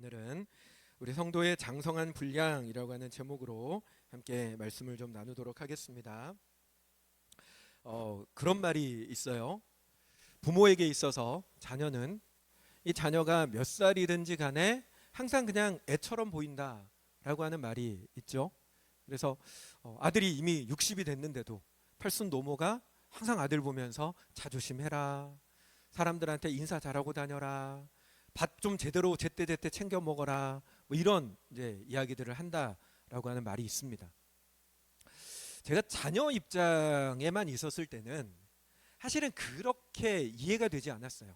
오늘은 우리 성도의 장성한 분량이라고 하는 제목으로 함께 말씀을 좀 나누도록 하겠습니다. 그런 말이 있어요. 부모에게 있어서 자녀는 이 자녀가 몇 살이든지 간에 항상 그냥 애처럼 보인다라고 하는 말이 있죠. 그래서 아들이 이미 60이 됐는데도 팔순 노모가 항상 아들 보면서 자조심해라, 사람들한테 인사 잘하고 다녀라, 밥 좀 제대로 제때제때 챙겨 먹어라, 뭐 이런 이제 이야기들을 한다라고 하는 말이 있습니다. 제가 자녀 입장에만 있었을 때는 사실은 그렇게 이해가 되지 않았어요.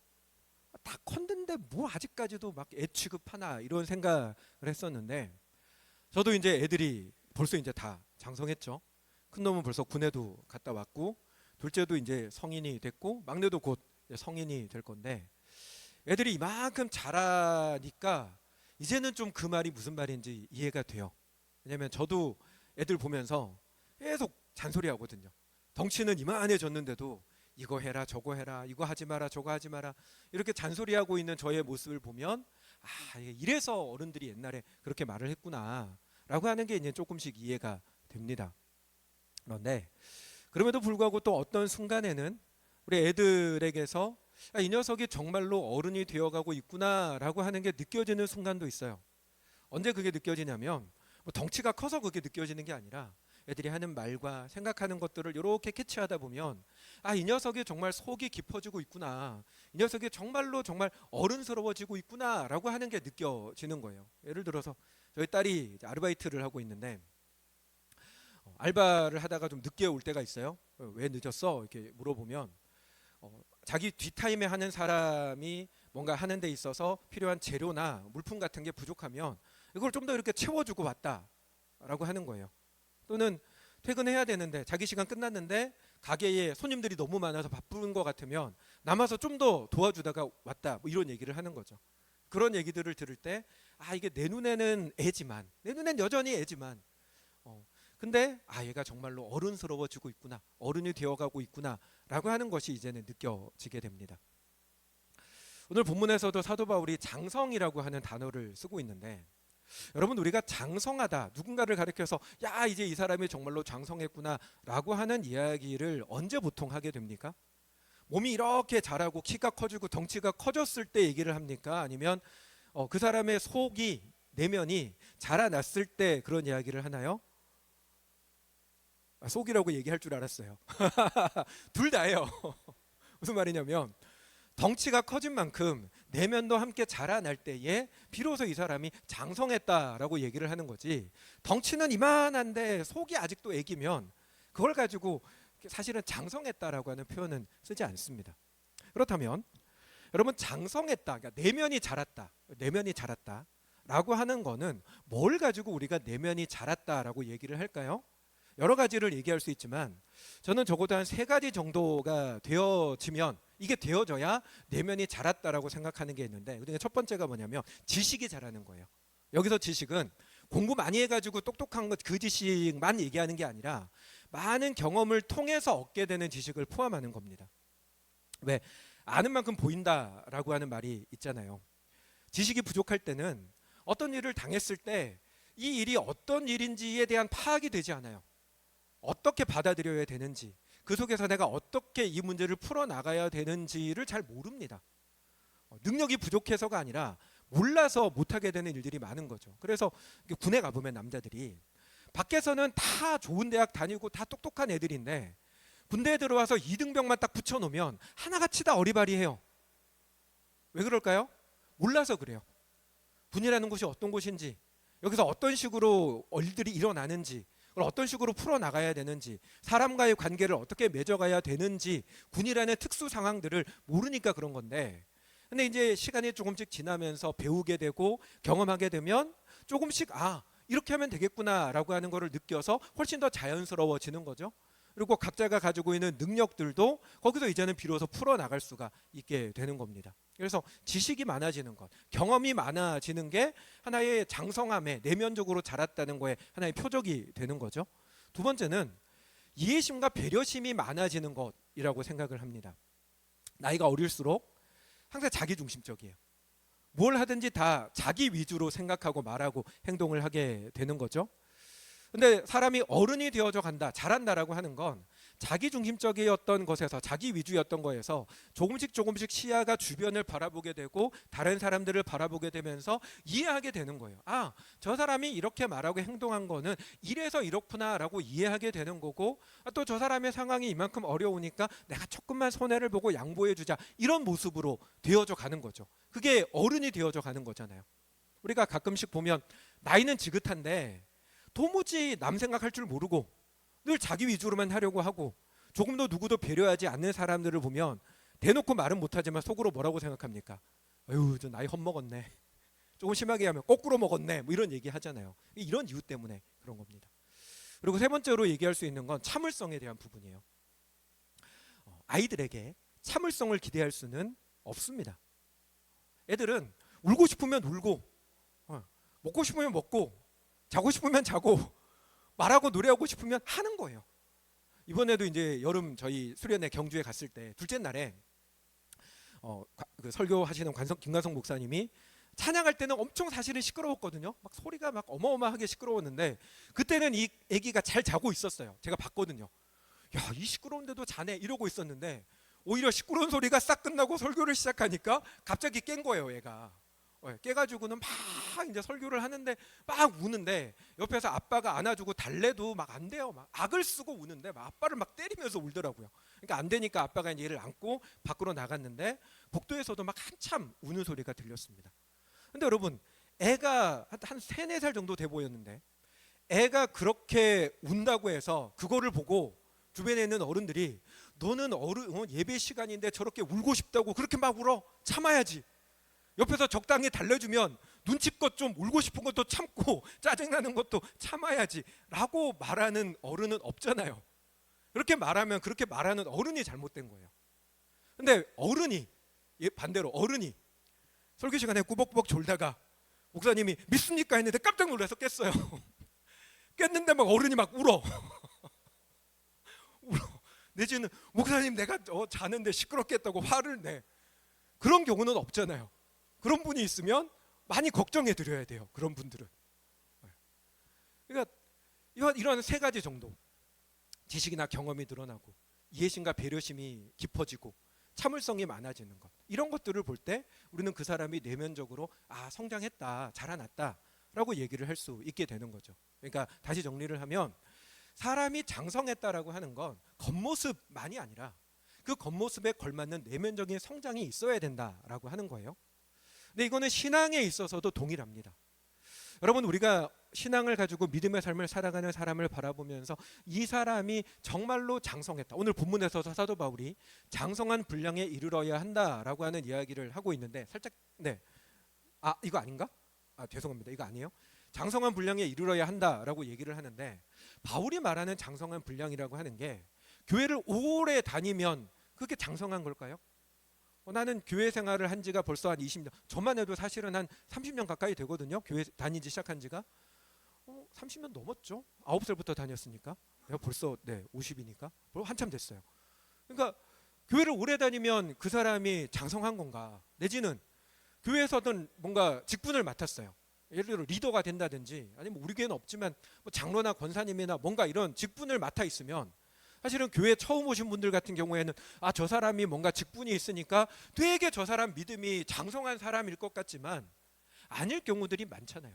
다 컸는데 뭐 아직까지도 막 애 취급하나 이런 생각을 했었는데, 저도 이제 애들이 벌써 이제 다 장성했죠. 큰 놈은 벌써 군에도 갔다 왔고, 둘째도 이제 성인이 됐고, 막내도 곧 성인이 될 건데, 애들이 이만큼 자라니까 이제는 좀 그 말이 무슨 말인지 이해가 돼요. 왜냐면 저도 애들 보면서 계속 잔소리 하거든요. 덩치는 이만해졌는데도 이거 해라 저거 해라, 이거 하지 마라 저거 하지 마라, 이렇게 잔소리하고 있는 저의 모습을 보면 이래서 어른들이 옛날에 그렇게 말을 했구나 라고 하는 게 이제 조금씩 이해가 됩니다. 그런데 그럼에도 불구하고 또 어떤 순간에는 우리 애들에게서 이 녀석이 정말로 어른이 되어가고 있구나라고 하는 게 느껴지는 순간도 있어요. 언제 그게 느껴지냐면, 뭐 덩치가 커서 그게 느껴지는 게 아니라 애들이 하는 말과 생각하는 것들을 이렇게 캐치하다 보면 이 녀석이 정말 속이 깊어지고 있구나, 이 녀석이 정말로 정말 어른스러워지고 있구나라고 하는 게 느껴지는 거예요. 예를 들어서 저희 딸이 이제 아르바이트를 하고 있는데, 알바를 하다가 좀 늦게 올 때가 있어요. 왜 늦었어? 이렇게 물어보면 자기 뒷타임에 하는 사람이 뭔가 하는 데 있어서 필요한 재료나 물품 같은 게 부족하면 이걸 좀 더 이렇게 채워주고 왔다라고 하는 거예요. 또는 퇴근해야 되는데 자기 시간 끝났는데 가게에 손님들이 너무 많아서 바쁜 것 같으면 남아서 좀 더 도와주다가 왔다, 뭐 이런 얘기를 하는 거죠. 그런 얘기들을 들을 때 이게 내 눈에는 애지만, 내 눈엔 여전히 애지만 근데 얘가 정말로 어른스러워지고 있구나, 어른이 되어가고 있구나 라고 하는 것이 이제는 느껴지게 됩니다. 오늘 본문에서도 사도 바울이 장성이라고 하는 단어를 쓰고 있는데, 여러분, 우리가 장성하다, 누군가를 가리켜서 이제 이 사람이 정말로 장성했구나 라고 하는 이야기를 언제 보통 하게 됩니까? 몸이 이렇게 자라고 키가 커지고 덩치가 커졌을 때 얘기를 합니까? 아니면 그 사람의 속이, 내면이 자라났을 때 그런 이야기를 하나요? 속이라고 얘기할 줄 알았어요. 둘 다예요. 무슨 말이냐면, 덩치가 커진 만큼 내면도 함께 자라날 때에 비로소 이 사람이 장성했다라고 얘기를 하는 거지, 덩치는 이만한데 속이 아직도 애기면 그걸 가지고 사실은 장성했다라고 하는 표현은 쓰지 않습니다. 그렇다면 여러분, 장성했다, 그러니까 내면이 자랐다 라고 하는 거는 뭘 가지고 우리가 내면이 자랐다라고 얘기를 할까요? 여러 가지를 얘기할 수 있지만 저는 적어도 한 3가지 정도가 되어지면, 이게 되어져야 내면이 자랐다라고 생각하는 게 있는데, 그중에 첫 번째가 뭐냐면 지식이 자라는 거예요. 여기서 지식은 공부 많이 해가지고 똑똑한 것, 그 지식만 얘기하는 게 아니라 많은 경험을 통해서 얻게 되는 지식을 포함하는 겁니다. 왜? 아는 만큼 보인다라고 하는 말이 있잖아요. 지식이 부족할 때는 어떤 일을 당했을 때 이 일이 어떤 일인지에 대한 파악이 되지 않아요. 어떻게 받아들여야 되는지, 그 속에서 내가 어떻게 이 문제를 풀어나가야 되는지를 잘 모릅니다. 능력이 부족해서가 아니라 몰라서 못하게 되는 일들이 많은 거죠. 그래서 군에 가보면 남자들이 밖에서는 다 좋은 대학 다니고 다 똑똑한 애들인데 군대에 들어와서 이등병만 딱 붙여놓으면 하나같이 다 어리바리해요. 왜 그럴까요? 몰라서 그래요. 군이라는 곳이 어떤 곳인지, 여기서 어떤 식으로 일들이 일어나는지, 그걸 어떤 식으로 풀어나가야 되는지, 사람과의 관계를 어떻게 맺어가야 되는지, 군이라는 특수 상황들을 모르니까 그런 건데, 근데 이제 시간이 조금씩 지나면서 배우게 되고 경험하게 되면 조금씩 이렇게 하면 되겠구나라고 하는 거를 느껴서 훨씬 더 자연스러워지는 거죠. 그리고 각자가 가지고 있는 능력들도 거기서 이제는 비로소 풀어나갈 수가 있게 되는 겁니다. 그래서 지식이 많아지는 것, 경험이 많아지는 게 하나의 장성함에, 내면적으로 자랐다는 거에 하나의 표적이 되는 거죠. 두 번째는 이해심과 배려심이 많아지는 것이라고 생각을 합니다. 나이가 어릴수록 항상 자기중심적이에요. 뭘 하든지 다 자기 위주로 생각하고 말하고 행동을 하게 되는 거죠. 근데 사람이 어른이 되어져 간다, 자란다라고 하는 건 자기 중심적이었던 것에서, 자기 위주였던 거에서 조금씩 조금씩 시야가 주변을 바라보게 되고 다른 사람들을 바라보게 되면서 이해하게 되는 거예요. 아, 저 사람이 이렇게 말하고 행동한 거는 이래서 이렇구나라고 이해하게 되는 거고, 또 저 사람의 상황이 이만큼 어려우니까 내가 조금만 손해를 보고 양보해 주자, 이런 모습으로 되어져 가는 거죠. 그게 어른이 되어져 가는 거잖아요. 우리가 가끔씩 보면 나이는 지긋한데 도무지 남 생각할 줄 모르고 늘 자기 위주로만 하려고 하고 조금도 누구도 배려하지 않는 사람들을 보면 대놓고 말은 못하지만 속으로 뭐라고 생각합니까? 아유, 저 나이 헛먹었네. 조금 심하게 하면 거꾸로 먹었네, 뭐 이런 얘기 하잖아요. 이런 이유 때문에 그런 겁니다. 그리고 세 번째로 얘기할 수 있는 건 참을성에 대한 부분이에요. 아이들에게 참을성을 기대할 수는 없습니다. 애들은 울고 싶으면 울고, 먹고 싶으면 먹고, 자고 싶으면 자고, 말하고 노래하고 싶으면 하는 거예요. 이번에도 이제 여름 저희 수련회 경주에 갔을 때 둘째 날에 그 설교하시는 김관성 목사님이 찬양할 때는 엄청 사실은 시끄러웠거든요. 막 소리가 막 어마어마하게 시끄러웠는데 그때는 이 아기가 잘 자고 있었어요. 제가 봤거든요. 야, 이 시끄러운데도 자네, 이러고 있었는데 오히려 시끄러운 소리가 싹 끝나고 설교를 시작하니까 갑자기 깬 거예요, 얘가. 깨가지고는 막 이제 설교를 하는데 막 우는데 옆에서 아빠가 안아주고 달래도 막 안 돼요. 막 악을 쓰고 우는데 막 아빠를 막 때리면서 울더라고요. 그러니까 안 되니까 아빠가 이제 얘를 안고 밖으로 나갔는데 복도에서도 막 한참 우는 소리가 들렸습니다. 근데 여러분, 애가 한 3, 4살 정도 돼 보였는데 애가 그렇게 운다고 해서 그거를 보고 주변에 있는 어른들이 너는 예배 시간인데 저렇게 울고 싶다고 그렇게 막 울어? 참아야지. 옆에서 적당히 달래주면 눈치껏 좀 울고 싶은 것도 참고 짜증나는 것도 참아야지 라고 말하는 어른은 없잖아요. 그렇게 말하는 어른이 잘못된 거예요. 근데 반대로 어른이 설교 시간에 꾸벅꾸벅 졸다가 목사님이 믿습니까 했는데 깜짝 놀라서 깼어요. 깼는데 막 어른이 막 울어. 내지는 목사님 내가 자는데 시끄럽게 했다고 화를 내. 그런 경우는 없잖아요. 그런 분이 있으면 많이 걱정해 드려야 돼요. 그런 분들은. 그러니까 이런 3가지 정도, 지식이나 경험이 늘어나고 이해심과 배려심이 깊어지고 참을성이 많아지는 것, 이런 것들을 볼 때 우리는 그 사람이 내면적으로 성장했다, 자라났다라고 얘기를 할 수 있게 되는 거죠. 그러니까 다시 정리를 하면 사람이 장성했다라고 하는 건 겉모습만이 아니라 그 겉모습에 걸맞는 내면적인 성장이 있어야 된다라고 하는 거예요. 근데 이거는 신앙에 있어서도 동일합니다. 여러분, 우리가 신앙을 가지고 믿음의 삶을 살아가는 사람을 바라보면서 이 사람이 정말로 장성했다, 오늘 본문에서도 사도 바울이 장성한 분량에 이르러야 한다라고 하는 이야기를 하고 있는데 살짝 이거 아닌가? 죄송합니다. 이거 아니에요? 장성한 분량에 이르러야 한다라고 얘기를 하는데 바울이 말하는 장성한 분량이라고 하는 게 교회를 오래 다니면 그게 장성한 걸까요? 나는 교회 생활을 한 지가 벌써 한 20년, 저만 해도 사실은 한 30년 가까이 되거든요. 교회 다니지 시작한 지가 30년 넘었죠. 9살부터 다녔으니까 내가 벌써 50이니까 한참 됐어요. 그러니까 교회를 오래 다니면 그 사람이 장성한 건가, 내지는 교회에서든 뭔가 직분을 맡았어요. 예를 들어 리더가 된다든지, 아니면 우리 교회는 없지만 뭐 장로나 권사님이나 뭔가 이런 직분을 맡아 있으면 사실은 교회 처음 오신 분들 같은 경우에는 저 사람이 뭔가 직분이 있으니까 되게 저 사람 믿음이 장성한 사람일 것 같지만 아닐 경우들이 많잖아요.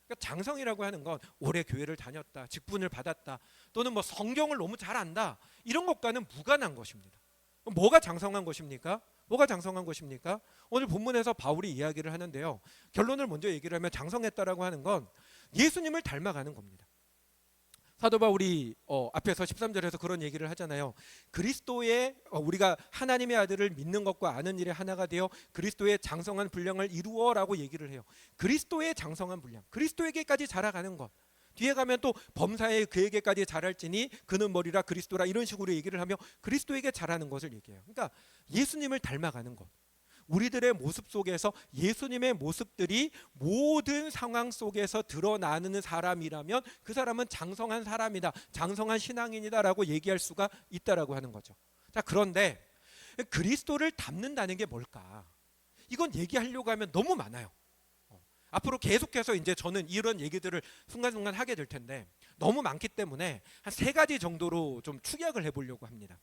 그러니까 장성이라고 하는 건 오래 교회를 다녔다, 직분을 받았다, 또는 뭐 성경을 너무 잘 안다, 이런 것과는 무관한 것입니다. 뭐가 장성한 것입니까? 오늘 본문에서 바울이 이야기를 하는데요. 결론을 먼저 얘기를 하면 장성했다라고 하는 건 예수님을 닮아가는 겁니다. 사도 바울이 앞에서 13절에서 그런 얘기를 하잖아요. 그리스도의 우리가 하나님의 아들을 믿는 것과 아는 일에 하나가 되어 그리스도의 장성한 분량을 이루어라고 얘기를 해요. 그리스도의 장성한 분량, 그리스도에게까지 자라가는 것. 뒤에 가면 또 범사에 그에게까지 자랄지니 그는 머리라 그리스도라, 이런 식으로 얘기를 하며 그리스도에게 자라는 것을 얘기해요. 그러니까 예수님을 닮아가는 것. 우리들의 모습 속에서 예수님의 모습들이 모든 상황 속에서 드러나는 사람이라면 그 사람은 장성한 사람이다, 장성한 신앙인이다라고 얘기할 수가 있다라고 하는 거죠. 자, 그런데 그리스도를 닮는다는 게 뭘까? 이건 얘기하려고 하면 너무 많아요. 앞으로 계속해서 이제 저는 이런 얘기들을 순간순간 하게 될 텐데 너무 많기 때문에 한 3가지 정도로 좀 축약을 해보려고 합니다.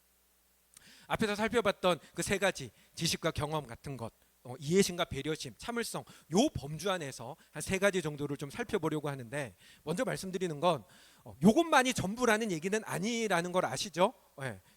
앞에서 살펴봤던 그 3가지 지식과 경험 같은 것, 이해심과 배려심, 참을성, 요 범주 안에서 한 3가지 정도를 좀 살펴보려고 하는데, 먼저 말씀드리는 건 요것만이 전부라는 얘기는 아니라는 걸 아시죠?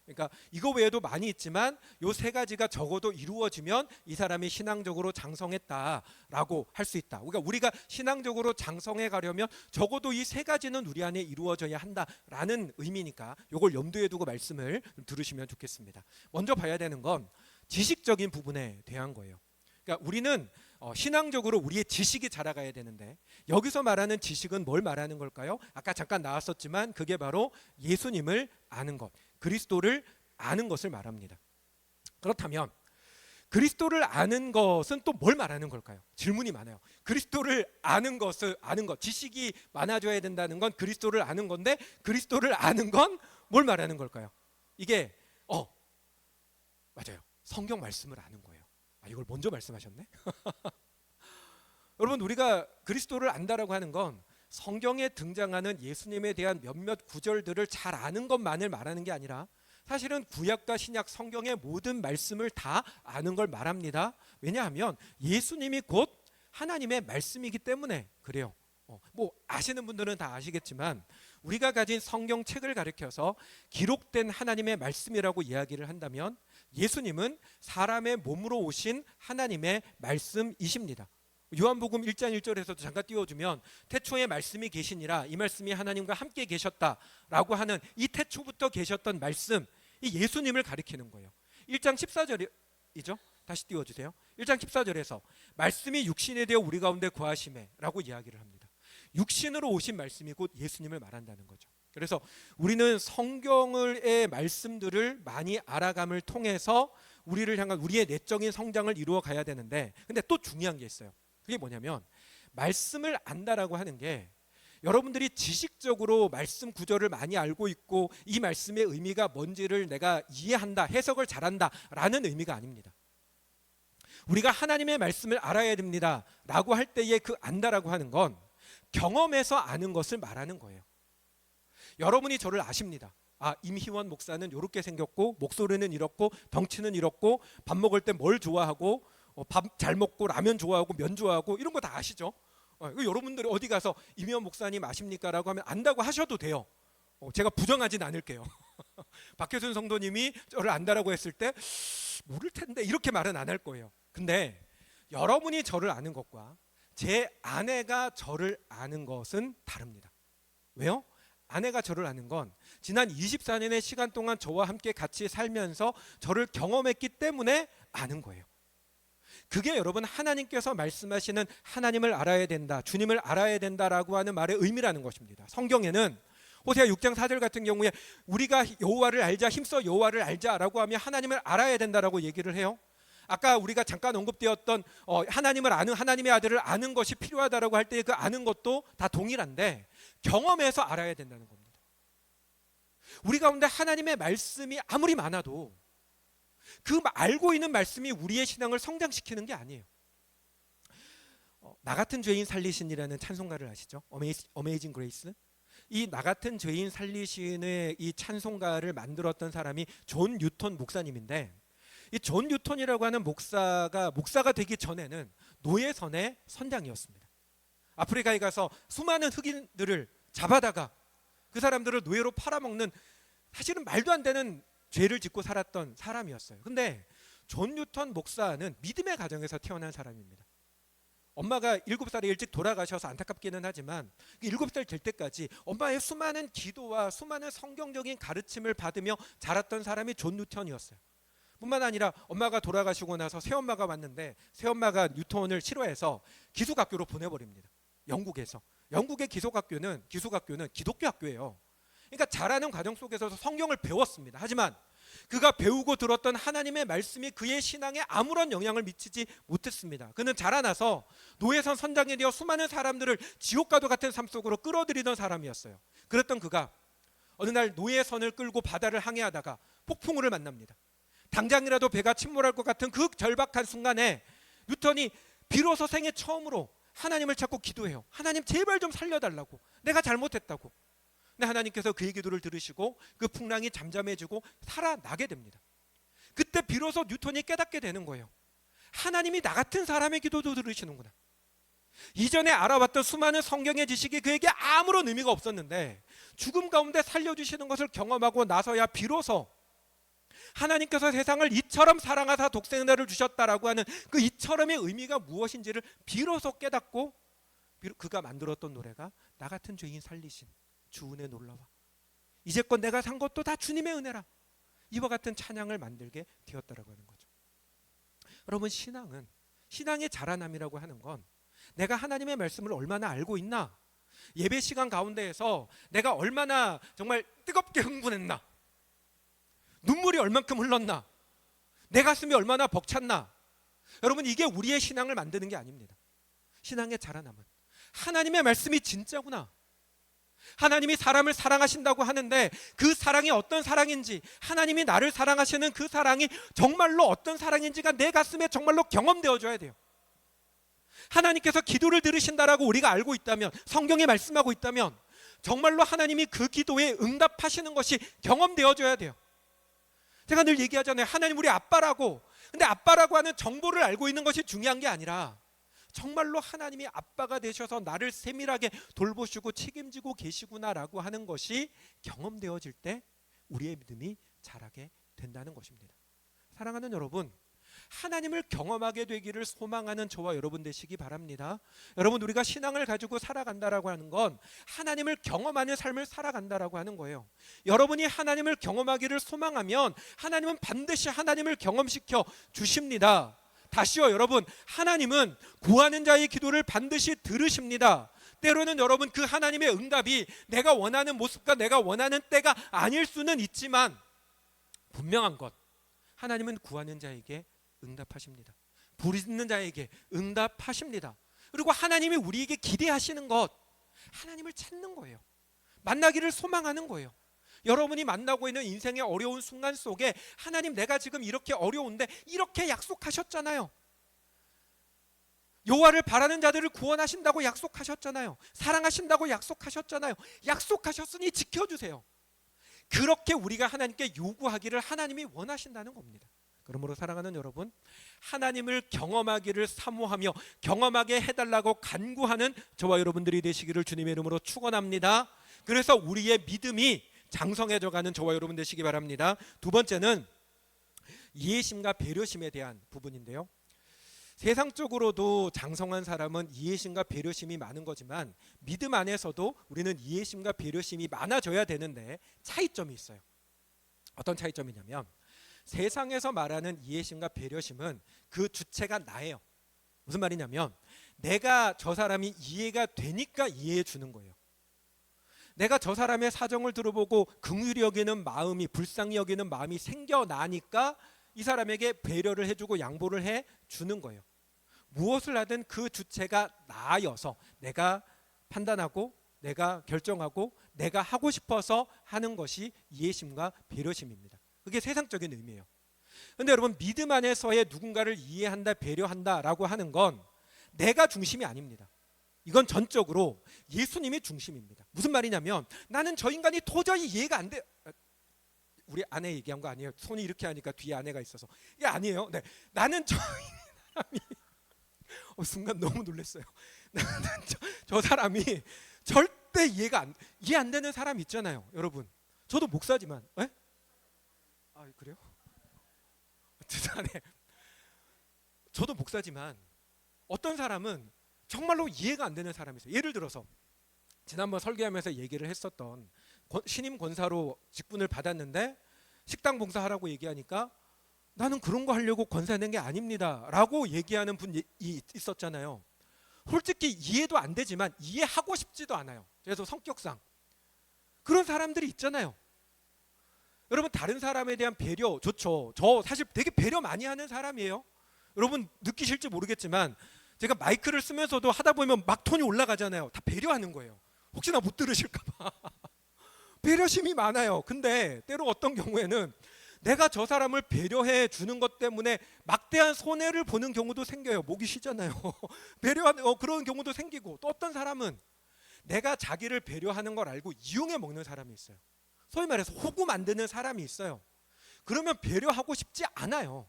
그러니까 이거 외에도 많이 있지만 요 3가지가 적어도 이루어지면 이 사람이 신앙적으로 장성했다라고 할 수 있다. 그러니까 우리가 신앙적으로 장성해 가려면 적어도 이 3가지는 우리 안에 이루어져야 한다라는 의미니까 요걸 염두에 두고 말씀을 들으시면 좋겠습니다. 먼저 봐야 되는 건 지식적인 부분에 대한 거예요. 그러니까 우리는 신앙적으로 우리의 지식이 자라가야 되는데, 여기서 말하는 지식은 뭘 말하는 걸까요? 아까 잠깐 나왔었지만 그게 바로 예수님을 아는 것, 그리스도를 아는 것을 말합니다. 그렇다면 그리스도를 아는 것은 또 뭘 말하는 걸까요? 질문이 많아요. 그리스도를 아는 것, 지식이 많아져야 된다는 건 그리스도를 아는 건데, 그리스도를 아는 건 뭘 말하는 걸까요? 이게 맞아요. 성경 말씀을 아는 거예요. 이걸 먼저 말씀하셨네. 여러분, 우리가 그리스도를 안다라고 하는 건 성경에 등장하는 예수님에 대한 몇몇 구절들을 잘 아는 것만을 말하는 게 아니라, 사실은 구약과 신약 성경의 모든 말씀을 다 아는 걸 말합니다. 왜냐하면 예수님이 곧 하나님의 말씀이기 때문에 그래요. 뭐 아시는 분들은 다 아시겠지만, 우리가 가진 성경책을 가리켜서 기록된 하나님의 말씀이라고 이야기를 한다면, 예수님은 사람의 몸으로 오신 하나님의 말씀이십니다. 요한복음 1장 1절에서도 잠깐 띄워주면, 태초에 말씀이 계시니라, 이 말씀이 하나님과 함께 계셨다라고 하는 이 태초부터 계셨던 말씀, 이 예수님을 가리키는 거예요. 1장 14절이죠. 다시 띄워주세요. 1장 14절에서 말씀이 육신이 되어 우리 가운데 거하심에 라고 이야기를 합니다. 육신으로 오신 말씀이 곧 예수님을 말한다는 거죠. 그래서 우리는 성경의 말씀들을 많이 알아감을 통해서 우리를 향한 우리의 내적인 성장을 이루어 가야 되는데, 근데 또 중요한 게 있어요. 그게 뭐냐면, 말씀을 안다라고 하는 게 여러분들이 지식적으로 말씀 구절을 많이 알고 있고 이 말씀의 의미가 뭔지를 내가 이해한다, 해석을 잘한다 라는 의미가 아닙니다. 우리가 하나님의 말씀을 알아야 됩니다 라고 할 때의 그 안다라고 하는 건 경험에서 아는 것을 말하는 거예요. 여러분이 저를 아십니다. 임희원 목사는 이렇게 생겼고, 목소리는 이렇고, 덩치는 이렇고, 밥 먹을 때 뭘 좋아하고, 밥 잘 먹고, 라면 좋아하고, 면 좋아하고, 이런 거 다 아시죠? 여러분들이 어디 가서 임희원 목사님 아십니까? 라고 하면 안다고 하셔도 돼요. 제가 부정하진 않을게요. 박효순 성도님이 저를 안다라고 했을 때 모를 텐데 이렇게 말은 안 할 거예요. 근데 여러분이 저를 아는 것과 제 아내가 저를 아는 것은 다릅니다. 왜요? 아내가 저를 아는 건 지난 24년의 시간 동안 저와 함께 같이 살면서 저를 경험했기 때문에 아는 거예요. 그게 여러분 하나님께서 말씀하시는 하나님을 알아야 된다, 주님을 알아야 된다라고 하는 말의 의미라는 것입니다. 성경에는 호세아 6장 4절 같은 경우에 우리가 여호와를 알자, 힘써 여호와를 알자라고 하면 하나님을 알아야 된다라고 얘기를 해요. 아까 우리가 잠깐 언급되었던 하나님을 아는, 하나님의 아들을 아는 것이 필요하다라고 할 때 그 아는 것도 다 동일한데, 경험해서 알아야 된다는 겁니다. 우리 가운데 하나님의 말씀이 아무리 많아도 그 알고 있는 말씀이 우리의 신앙을 성장시키는 게 아니에요. 나 같은 죄인 살리신이라는 찬송가를 아시죠? 어메이징 그레이스. 이 나 같은 죄인 살리신의 이 찬송가를 만들었던 사람이 존 뉴턴 목사님인데, 이 존 뉴턴이라고 하는 목사가 되기 전에는 노예선의 선장이었습니다. 아프리카에 가서 수많은 흑인들을 잡아다가 그 사람들을 노예로 팔아먹는, 사실은 말도 안 되는 죄를 짓고 살았던 사람이었어요. 근데 존 뉴턴 목사는 믿음의 가정에서 태어난 사람입니다. 엄마가 7살에 일찍 돌아가셔서 안타깝기는 하지만 7살 될 때까지 엄마의 수많은 기도와 수많은 성경적인 가르침을 받으며 자랐던 사람이 존 뉴턴이었어요. 뿐만 아니라 엄마가 돌아가시고 나서 새엄마가 왔는데, 새엄마가 뉴턴을 싫어해서 기숙학교로 보내버립니다. 영국에서. 영국의 기숙학교는 기독교 학교예요. 그러니까 자라는 과정 속에서 성경을 배웠습니다. 하지만 그가 배우고 들었던 하나님의 말씀이 그의 신앙에 아무런 영향을 미치지 못했습니다. 그는 자라나서 노예선 선장이 되어 수많은 사람들을 지옥과도 같은 삶 속으로 끌어들이던 사람이었어요. 그랬던 그가 어느 날 노예선을 끌고 바다를 항해하다가 폭풍우를 만납니다. 당장이라도 배가 침몰할 것 같은 그 절박한 순간에 뉴턴이 비로소 생애 처음으로 하나님을 찾고 기도해요. 하나님 제발 좀 살려달라고, 내가 잘못했다고. 근데 하나님께서 그의 기도를 들으시고 그 풍랑이 잠잠해지고 살아나게 됩니다. 그때 비로소 뉴턴이 깨닫게 되는 거예요. 하나님이 나 같은 사람의 기도도 들으시는구나. 이전에 알아봤던 수많은 성경의 지식이 그에게 아무런 의미가 없었는데 죽음 가운데 살려주시는 것을 경험하고 나서야 비로소 하나님께서 세상을 이처럼 사랑하사 독생자를 주셨다라고 하는 그 이처럼의 의미가 무엇인지를 비로소 깨닫고, 그가 만들었던 노래가 나 같은 죄인 살리신 주 은혜 놀라와, 이제껏 내가 산 것도 다 주님의 은혜라, 이와 같은 찬양을 만들게 되었다라고 하는 거죠. 여러분, 신앙의 자라남이라고 하는 건 내가 하나님의 말씀을 얼마나 알고 있나, 예배 시간 가운데에서 내가 얼마나 정말 뜨겁게 흥분했나, 눈물이 얼만큼 흘렀나, 내 가슴이 얼마나 벅찼나. 여러분, 이게 우리의 신앙을 만드는 게 아닙니다. 신앙의 자라남은 하나님의 말씀이 진짜구나, 하나님이 사람을 사랑하신다고 하는데 그 사랑이 어떤 사랑인지, 하나님이 나를 사랑하시는 그 사랑이 정말로 어떤 사랑인지가 내 가슴에 정말로 경험되어져야 돼요. 하나님께서 기도를 들으신다라고 우리가 알고 있다면, 성경에 말씀하고 있다면 정말로 하나님이 그 기도에 응답하시는 것이 경험되어져야 돼요. 제가 늘 얘기하잖아요. 하나님 우리 아빠라고. 근데 아빠라고 하는 정보를 알고 있는 것이 중요한 게 아니라 정말로 하나님이 아빠가 되셔서 나를 세밀하게 돌보시고 책임지고 계시구나라고 하는 것이 경험되어질 때 우리의 믿음이 자라게 된다는 것입니다. 사랑하는 여러분, 하나님을 경험하게 되기를 소망하는 저와 여러분 되시기 바랍니다. 여러분, 우리가 신앙을 가지고 살아간다라고 하는 건 하나님을 경험하는 삶을 살아간다라고 하는 거예요. 여러분이 하나님을 경험하기를 소망하면 하나님은 반드시 하나님을 경험시켜 주십니다. 다시요, 여러분, 하나님은 구하는 자의 기도를 반드시 들으십니다. 때로는 여러분, 그 하나님의 응답이 내가 원하는 모습과 내가 원하는 때가 아닐 수는 있지만 분명한 것, 하나님은 구하는 자에게 응답하십니다. 부르짖는 자에게 응답하십니다. 그리고 하나님이 우리에게 기대하시는 것, 하나님을 찾는 거예요. 만나기를 소망하는 거예요. 여러분이 만나고 있는 인생의 어려운 순간 속에 하나님, 내가 지금 이렇게 어려운데 이렇게 약속하셨잖아요. 여호와를 바라는 자들을 구원하신다고 약속하셨잖아요. 사랑하신다고 약속하셨잖아요. 약속하셨으니 지켜주세요. 그렇게 우리가 하나님께 요구하기를 하나님이 원하신다는 겁니다. 그러므로 사랑하는 여러분, 하나님을 경험하기를 사모하며 경험하게 해달라고 간구하는 저와 여러분들이 되시기를 주님의 이름으로 축원합니다. 그래서 우리의 믿음이 장성해져가는 저와 여러분 되시기 바랍니다. 두 번째는 이해심과 배려심에 대한 부분인데요. 세상적으로도 장성한 사람은 이해심과 배려심이 많은 거지만 믿음 안에서도 우리는 이해심과 배려심이 많아져야 되는데 차이점이 있어요. 어떤 차이점이냐면, 세상에서 말하는 이해심과 배려심은 그 주체가 나예요. 무슨 말이냐면, 내가 저 사람이 이해가 되니까 이해해 주는 거예요. 내가 저 사람의 사정을 들어보고 긍휼히 여기는 마음이, 불쌍히 여기는 마음이 생겨나니까 이 사람에게 배려를 해주고 양보를 해주는 거예요. 무엇을 하든 그 주체가 나여서 내가 판단하고 내가 결정하고 내가 하고 싶어서 하는 것이 이해심과 배려심입니다. 그게 세상적인 의미예요. 그런데 여러분, 믿음 안에서의 누군가를 이해한다, 배려한다라고 하는 건 내가 중심이 아닙니다. 이건 전적으로 예수님이 중심입니다. 무슨 말이냐면, 나는 저 인간이 도저히 이해가 안 돼. 우리 아내 얘기한 거 아니에요. 손이 이렇게 하니까 뒤에 아내가 있어서. 이게 아니에요. 네. 나는 저 사람이 순간 너무 놀랐어요. 나는 저 사람이 절대 이해 안 되는 사람 있잖아요. 여러분, 저도 목사지만. 에? 아, 그래요? 대단해. 저도 목사지만 어떤 사람은 정말로 이해가 안 되는 사람이 있어요. 예를 들어서 지난번 설교하면서 얘기를 했었던 신임 권사로 직분을 받았는데 식당 봉사하라고 얘기하니까 나는 그런 거 하려고 권사 낸 게 아닙니다 라고 얘기하는 분이 있었잖아요. 솔직히 이해도 안 되지만 이해하고 싶지도 않아요. 그래서 성격상 그런 사람들이 있잖아요. 여러분, 다른 사람에 대한 배려 좋죠. 저 사실 되게 배려 많이 하는 사람이에요. 여러분 느끼실지 모르겠지만 제가 마이크를 쓰면서도 하다 보면 막 톤이 올라가잖아요. 다 배려하는 거예요. 혹시나 못 들으실까 봐. 배려심이 많아요. 근데 때로 어떤 경우에는 내가 저 사람을 배려해 주는 것 때문에 막대한 손해를 보는 경우도 생겨요. 목이 쉬잖아요. 배려하는 그런 경우도 생기고, 또 어떤 사람은 내가 자기를 배려하는 걸 알고 이용해 먹는 사람이 있어요. 소위 말해서 호구 만드는 사람이 있어요. 그러면 배려하고 싶지 않아요.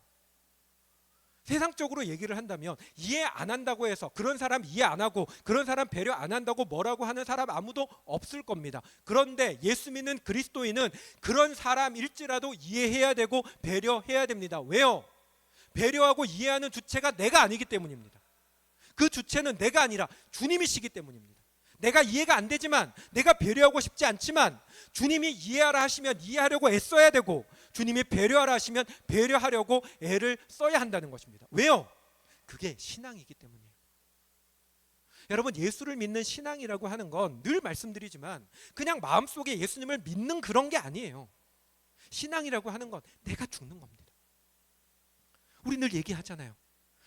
세상적으로 얘기를 한다면 이해 안 한다고 해서 그런 사람 이해 안 하고 그런 사람 배려 안 한다고 뭐라고 하는 사람 아무도 없을 겁니다. 그런데 예수 믿는 그리스도인은 그런 사람일지라도 이해해야 되고 배려해야 됩니다. 왜요? 배려하고 이해하는 주체가 내가 아니기 때문입니다. 그 주체는 내가 아니라 주님이시기 때문입니다. 내가 이해가 안 되지만, 내가 배려하고 싶지 않지만 주님이 이해하라 하시면 이해하려고 애써야 되고, 주님이 배려하라 하시면 배려하려고 애를 써야 한다는 것입니다. 왜요? 그게 신앙이기 때문이에요. 여러분, 예수를 믿는 신앙이라고 하는 건 늘 말씀드리지만 그냥 마음속에 예수님을 믿는 그런 게 아니에요. 신앙이라고 하는 건 내가 죽는 겁니다. 우리 늘 얘기하잖아요.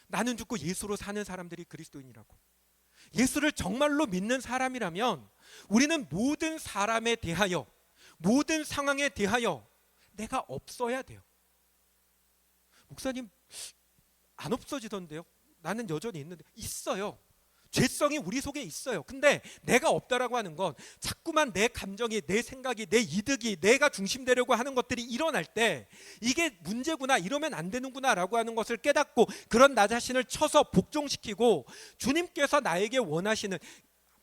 나는 죽고 예수로 사는 사람들이 그리스도인이라고. 예수를 정말로 믿는 사람이라면 우리는 모든 사람에 대하여, 모든 상황에 대하여 내가 없어야 돼요. 목사님, 안 없어지던데요? 나는 여전히 있는데. 있어요. 죄성이 우리 속에 있어요. 근데 내가 없다라고 하는 건 자꾸만 내 감정이, 내 생각이, 내 이득이, 내가 중심되려고 하는 것들이 일어날 때 이게 문제구나, 이러면 안 되는구나 라고 하는 것을 깨닫고, 그런 나 자신을 쳐서 복종시키고, 주님께서 나에게 원하시는,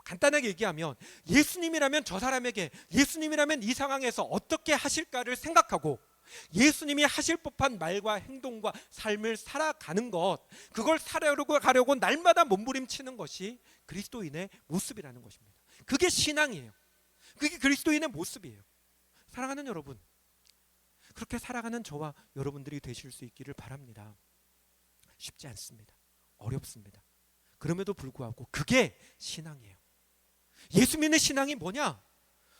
간단하게 얘기하면 예수님이라면 저 사람에게, 예수님이라면 이 상황에서 어떻게 하실까를 생각하고 예수님이 하실 법한 말과 행동과 삶을 살아가는 것, 그걸 살아가려고 가려고 날마다 몸부림치는 것이 그리스도인의 모습이라는 것입니다. 그게 신앙이에요. 그게 그리스도인의 모습이에요. 사랑하는 여러분, 그렇게 살아가는 저와 여러분들이 되실 수 있기를 바랍니다. 쉽지 않습니다. 어렵습니다. 그럼에도 불구하고 그게 신앙이에요. 예수 믿는 신앙이 뭐냐?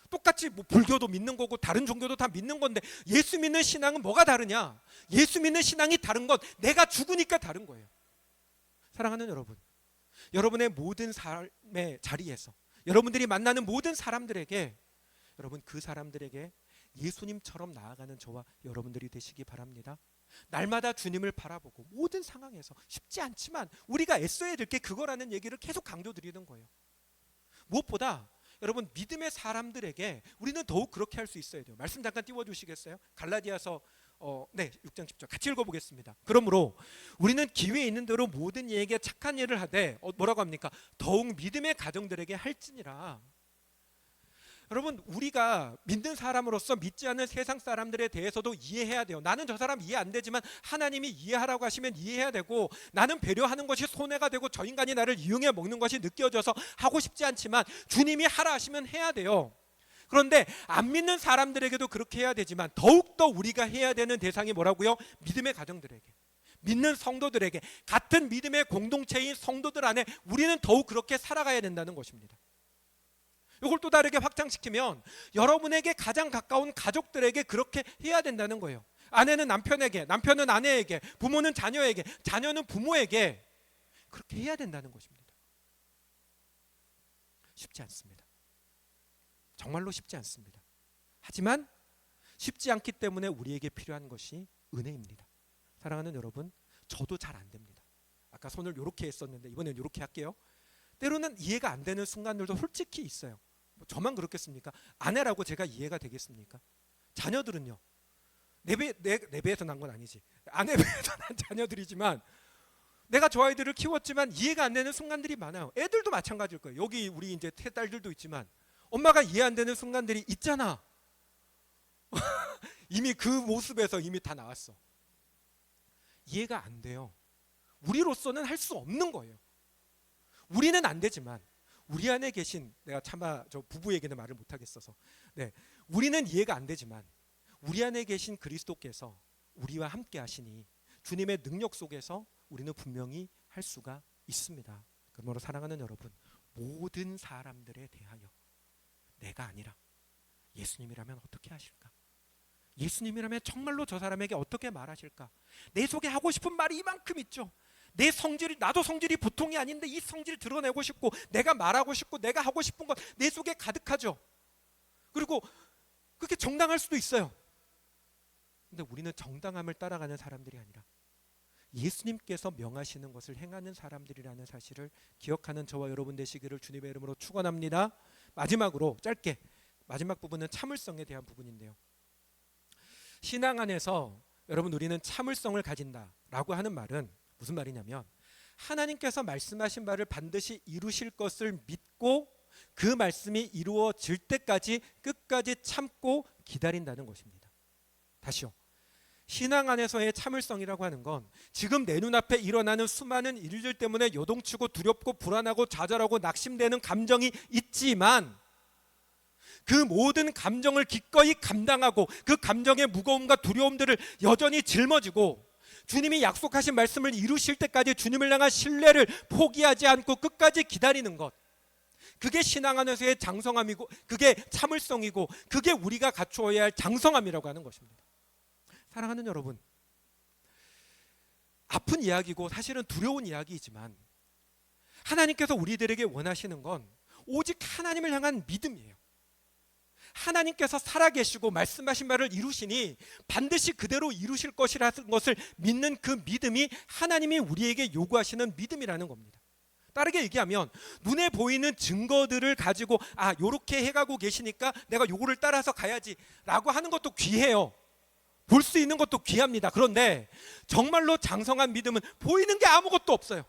똑같이 뭐 불교도 믿는 거고 다른 종교도 다 믿는 건데, 예수 믿는 신앙은 뭐가 다르냐? 예수 믿는 신앙이 다른 건 내가 죽으니까 다른 거예요. 사랑하는 여러분, 여러분의 모든 삶의 자리에서 여러분들이 만나는 모든 사람들에게, 여러분 그 사람들에게 예수님처럼 나아가는 저와 여러분들이 되시기 바랍니다. 날마다 주님을 바라보고, 모든 상황에서 쉽지 않지만 우리가 애써야 될 게 그거라는 얘기를 계속 강조드리는 거예요. 무엇보다 여러분, 믿음의 사람들에게 우리는 더욱 그렇게 할 수 있어야 돼요. 말씀 잠깐 띄워주시겠어요? 갈라디아서 6장 10절 같이 읽어보겠습니다. 그러므로 우리는 기회 있는 대로 모든 이에게 착한 일을 하되, 뭐라고 합니까? 더욱 믿음의 가정들에게 할지니라. 여러분, 우리가 믿는 사람으로서 믿지 않는 세상 사람들에 대해서도 이해해야 돼요. 나는 저 사람 이해 안 되지만 하나님이 이해하라고 하시면 이해해야 되고, 나는 배려하는 것이 손해가 되고 저 인간이 나를 이용해 먹는 것이 느껴져서 하고 싶지 않지만 주님이 하라 하시면 해야 돼요. 그런데 안 믿는 사람들에게도 그렇게 해야 되지만 더욱더 우리가 해야 되는 대상이 뭐라고요? 믿음의 가정들에게, 믿는 성도들에게, 같은 믿음의 공동체인 성도들 안에 우리는 더욱 그렇게 살아가야 된다는 것입니다. 이걸 또 다르게 확장시키면 여러분에게 가장 가까운 가족들에게 그렇게 해야 된다는 거예요. 아내는 남편에게, 남편은 아내에게, 부모는 자녀에게, 자녀는 부모에게 그렇게 해야 된다는 것입니다. 쉽지 않습니다. 정말로 쉽지 않습니다. 하지만 쉽지 않기 때문에 우리에게 필요한 것이 은혜입니다. 사랑하는 여러분, 저도 잘 안 됩니다. 아까 손을 이렇게 했었는데 이번엔 이렇게 할게요. 때로는 이해가 안 되는 순간들도 솔직히 있어요. 뭐 저만 그렇겠습니까? 아내라고 제가 이해가 되겠습니까? 자녀들은요. 내 배에서 난 건 아니지. 아내 배에서 난 자녀들이지만 내가 저 아이들을 키웠지만 이해가 안 되는 순간들이 많아요. 애들도 마찬가지일 거예요. 여기 우리 이제 딸들도 있지만 엄마가 이해 안 되는 순간들이 있잖아. 이미 그 모습에서 이미 다 나왔어. 이해가 안 돼요. 우리로서는 할 수 없는 거예요. 우리는 안 되지만 우리 안에 계신, 내가 차마 저 부부 얘기는 말을 못 하겠어서, 우리는 이해가 안 되지만 우리 안에 계신 그리스도께서 우리와 함께 하시니 주님의 능력 속에서 우리는 분명히 할 수가 있습니다. 그러므로 사랑하는 여러분, 모든 사람들에 대하여 내가 아니라 예수님이라면 어떻게 하실까? 예수님이라면 정말로 저 사람에게 어떻게 말하실까? 내 속에 하고 싶은 말이 이만큼 있죠. 내 성질이, 나도 성질이 보통이 아닌데 이 성질을 드러내고 싶고, 내가 말하고 싶고, 내가 하고 싶은 것 내 속에 가득하죠. 그리고 그게 정당할 수도 있어요. 근데 우리는 정당함을 따라가는 사람들이 아니라 예수님께서 명하시는 것을 행하는 사람들이라는 사실을 기억하는 저와 여러분 되시기를 주님의 이름으로 축원합니다. 마지막으로 짧게 마지막 부분은 참을성에 대한 부분인데요. 신앙 안에서 여러분 우리는 참을성을 가진다라고 하는 말은 무슨 말이냐면 하나님께서 말씀하신 바를 반드시 이루실 것을 믿고 그 말씀이 이루어질 때까지 끝까지 참고 기다린다는 것입니다. 다시요. 신앙 안에서의 참을성이라고 하는 건 지금 내 눈앞에 일어나는 수많은 일들 때문에 요동치고 두렵고 불안하고 좌절하고 낙심되는 감정이 있지만 그 모든 감정을 기꺼이 감당하고 그 감정의 무거움과 두려움들을 여전히 짊어지고 주님이 약속하신 말씀을 이루실 때까지 주님을 향한 신뢰를 포기하지 않고 끝까지 기다리는 것, 그게 신앙 안에서의 장성함이고 그게 참을성이고 그게 우리가 갖추어야 할 장성함이라고 하는 것입니다. 사랑하는 여러분, 아픈 이야기고 사실은 두려운 이야기이지만 하나님께서 우리들에게 원하시는 건 오직 하나님을 향한 믿음이에요. 하나님께서 살아계시고 말씀하신 말을 이루시니 반드시 그대로 이루실 것이라는 것을 믿는 그 믿음이 하나님이 우리에게 요구하시는 믿음이라는 겁니다. 빠르게 얘기하면 눈에 보이는 증거들을 가지고 요렇게 해가고 계시니까 내가 요거를 따라서 가야지 라고 하는 것도 귀해요. 볼 수 있는 것도 귀합니다. 그런데 정말로 장성한 믿음은 보이는 게 아무것도 없어요.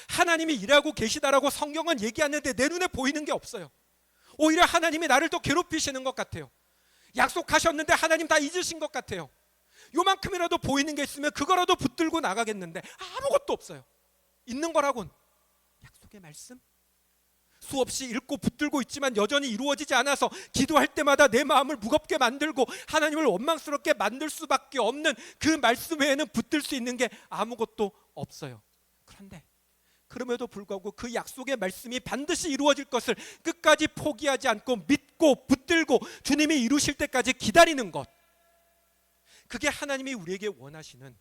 하나님이 일하고 계시다라고 성경은 얘기하는데 내 눈에 보이는 게 없어요. 오히려 하나님이 나를 더 괴롭히시는 것 같아요. 약속하셨는데 하나님 다 잊으신 것 같아요. 요만큼이라도 보이는 게 있으면 그거라도 붙들고 나가겠는데 아무것도 없어요. 있는 거라곤 약속의 말씀, 수없이 읽고 붙들고 있지만 여전히 이루어지지 않아서 기도할 때마다 내 마음을 무겁게 만들고 하나님을 원망스럽게 만들 수밖에 없는 그 말씀 외에는 붙들 수 있는 게 아무것도 없어요. 그런데 그럼에도 불구하고 그 약속의 말씀이 반드시 이루어질 것을 끝까지 포기하지 않고 믿고 붙들고 주님이 이루실 때까지 기다리는 것, 그게 하나님이 우리에게 원하시는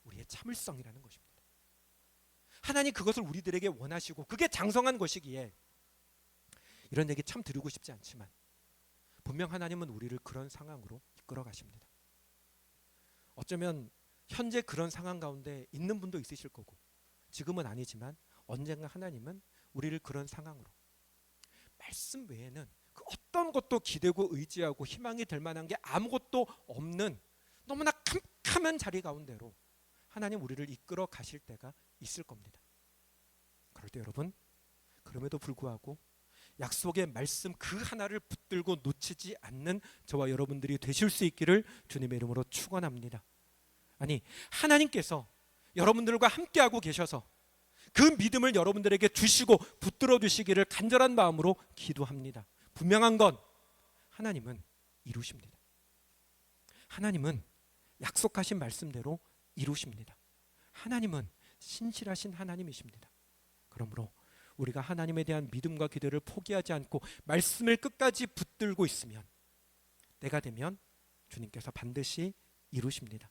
우리의 참을성이라는 것입니다. 하나님 그것을 우리들에게 원하시고 그게 장성한 것이기에 이런 얘기 참 드리고 싶지 않지만 분명 하나님은 우리를 그런 상황으로 이끌어 가십니다. 어쩌면 현재 그런 상황 가운데 있는 분도 있으실 거고 지금은 아니지만 언젠가 하나님은 우리를 그런 상황으로 말씀 외에는 그 어떤 것도 기대고 의지하고 희망이 될 만한 게 아무것도 없는 너무나 캄캄한 자리 가운데로 하나님 우리를 이끌어 가실 때가 있을 겁니다. 그럴 때 여러분, 그럼에도 불구하고 약속의 말씀 그 하나를 붙들고 놓치지 않는 저와 여러분들이 되실 수 있기를 주님의 이름으로 축원합니다. 아니, 하나님께서 여러분들과 함께하고 계셔서 그 믿음을 여러분들에게 주시고 붙들어 주시기를 간절한 마음으로 기도합니다. 분명한 건 하나님은 이루십니다. 하나님은 약속하신 말씀대로 이루십니다. 하나님은 신실하신 하나님이십니다. 그러므로 우리가 하나님에 대한 믿음과 기대를 포기하지 않고 말씀을 끝까지 붙들고 있으면 때가 되면 주님께서 반드시 이루십니다.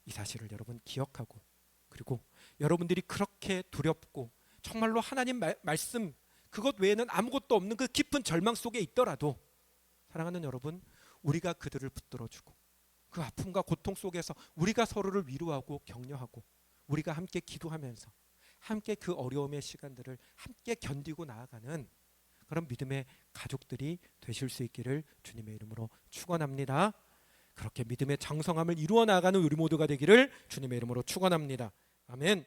이 사실을 여러분 기억하고, 그리고 여러분들이 그렇게 두렵고 정말로 하나님 말씀 그것 외에는 아무것도 없는 그 깊은 절망 속에 있더라도 사랑하는 여러분, 우리가 그들을 붙들어주고 그 아픔과 고통 속에서 우리가 서로를 위로하고 격려하고 우리가 함께 기도하면서 함께 그 어려움의 시간들을 함께 견디고 나아가는 그런 믿음의 가족들이 되실 수 있기를 주님의 이름으로 축원합니다. 그렇게 믿음의 장성함을 이루어 나가는 우리 모두가 되기를 주님의 이름으로 축원합니다. 아멘.